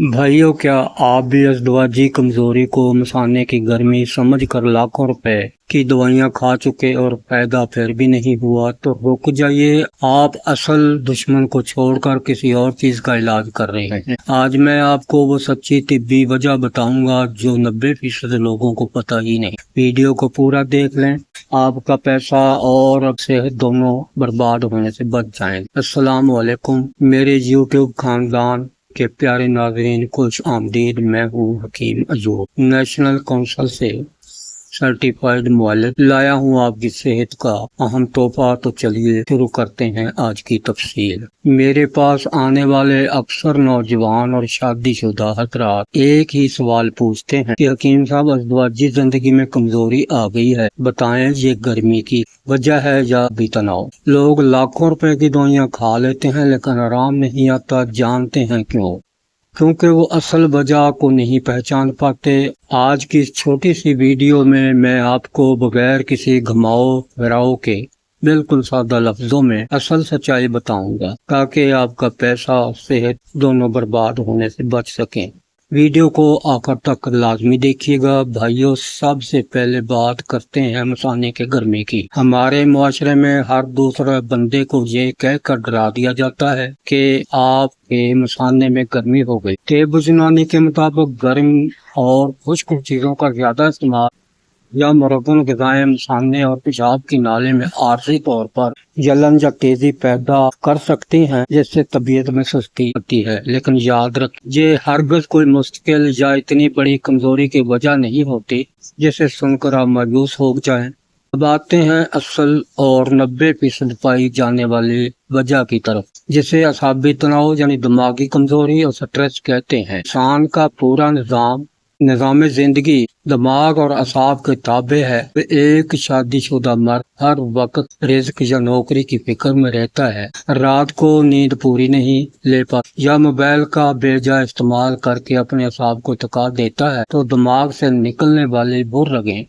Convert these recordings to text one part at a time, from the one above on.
भाइयों, क्या आप भी अज़दवाजी कमजोरी को मसाने की गर्मी समझ कर लाखों रुपए की दवाइयां खा चुके और फायदा फिर भी नहीं हुआ? तो रुक जाइए, आप असल दुश्मन को छोड़कर किसी और चीज का इलाज कर रहे हैं। आज मैं आपको वो सच्ची तिब्बी वजह बताऊंगा जो 90% लोगों को पता ही नहीं। वीडियो को पूरा देख लें, आपका पैसा और सेहत दोनों बर्बाद होने से बच जाएंगे। अस्सलाम वालेकुम मेरे यूट्यूब खानदान के प्यारे नाज़रीन, खुश आमदीद। मैं हूँ हकीम अयूब, नेशनल काउंसिल से सर्टिफाइड मुअल्लिफ लाया हूँ आपकी सेहत का अहम तोहफा। तो चलिए शुरू करते हैं आज की तफसील। मेरे पास आने वाले अक्सर नौजवान और शादीशुदा हजरात एक ही सवाल पूछते हैं कि हकीम साहब, अज़दवाजी जिंदगी में कमजोरी आ गई है, बताएं ये गर्मी की वजह है या भी तनाव? लोग लाखों रुपए की दवाइयाँ खा लेते हैं लेकिन आराम नहीं आता। जानते हैं क्यों? क्योंकि वो असल वजह को नहीं पहचान पाते। आज की इस छोटी सी वीडियो में मैं आपको बगैर किसी घुमाओ फिराओ के बिल्कुल सादा लफ्जों में असल सच्चाई बताऊंगा ताकि आपका पैसा और सेहत दोनों बर्बाद होने से बच सकें। वीडियो को आखिर तक लाजमी देखिएगा। भाइयों, सबसे पहले बात करते हैं मसाने के गर्मी की। हमारे मुआशरे में हर दूसरे बंदे को ये कहकर डरा दिया जाता है कि आपके मसाने में गर्मी हो गई। तेबुजनानी के मुताबिक गर्म और खुश्क चीजों का ज्यादा इस्तेमाल या मुरब्बन ग़िज़ाएं मसाने और पेशाब की नाले में आर्जी तौर पर जलन या तेजी पैदा कर सकती हैं, जिससे तबीयत में सुस्ती होती है। लेकिन याद रख, ये हरगिज़ कोई मुश्किल या इतनी बड़ी कमजोरी की वजह नहीं होती जिसे सुनकर आप मायूस हो जाएं। अब आते हैं असल और 90% पाई जाने वाली वजह की तरफ, जिसे असाबी तनाव यानी दिमागी कमजोरी और स्ट्रेस कहते हैं। इंसान का पूरा निजाम जिंदगी दिमाग और असाब के ताबे है। एक शादीशुदा मर्द हर वक्त रिज्क या नौकरी की फिक्र में रहता है, रात को नींद पूरी नहीं ले पाता या मोबाइल का बेजा इस्तेमाल करके अपने असाब को थका देता है, तो दिमाग से निकलने वाली बुर्रगें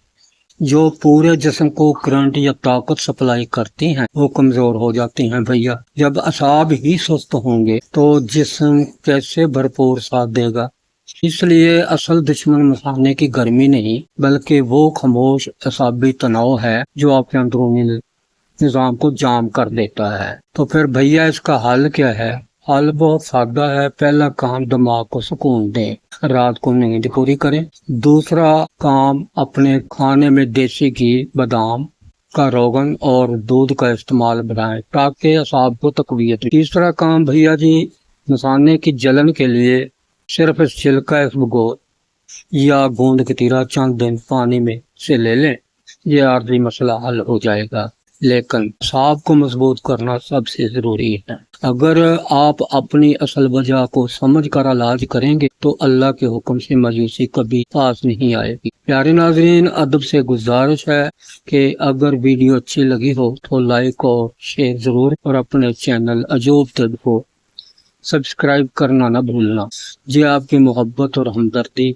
जो पूरे जिस्म को करंट या ताकत सप्लाई करती हैं, वो कमजोर हो जाती हैं। भैया, जब असाब ही सुस्त होंगे तो जिस्म कैसे भरपूर साथ देगा? इसलिए असल दुश्मन मसाने की गर्मी नहीं बल्कि वो खामोश असाबी तनाव है जो आपके अंदरूनी निजाम को जाम कर देता है। तो फिर भैया, इसका हल क्या है? हल बहुत सादा है। पहला काम, दिमाग को सुकून दें, रात को नींद पूरी करें। दूसरा काम, अपने खाने में देसी घी, बादाम का रोगन और दूध का इस्तेमाल बढ़ाएं ताकि असाब को तकवीयत। तीसरा काम भैया जी, मसाने की जलन के लिए सिर्फ छिलका इसबगोल या गोंद कतीरा चंद दिन पानी में से ले लें, ये आर्जी मसला हल हो जाएगा। लेकिन सांप को मजबूत करना सबसे जरूरी है। अगर आप अपनी असल वजह को समझ कर इलाज करेंगे तो अल्लाह के हुक्म से मायूसी कभी पास नहीं आएगी। प्यारे नाजरीन, अदब से गुजारिश है कि अगर वीडियो अच्छी लगी हो तो लाइक और शेयर जरूर, और अपने चैनल अजूब तिब को सब्सक्राइब करना न भूलना। जी, आपकी मोहब्बत और हमदर्दी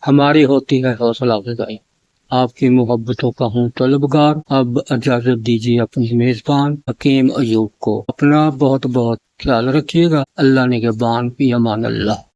हमारी होती है हौसला अफजाई। आपकी मोहब्बतों का हूँ तलबगार। अब इजाजत दीजिए अपनी मेजबान हकीम अयूब को। अपना बहुत बहुत ख्याल रखिएगा। अल्लाह निगहबान, फी अमान अल्लाह।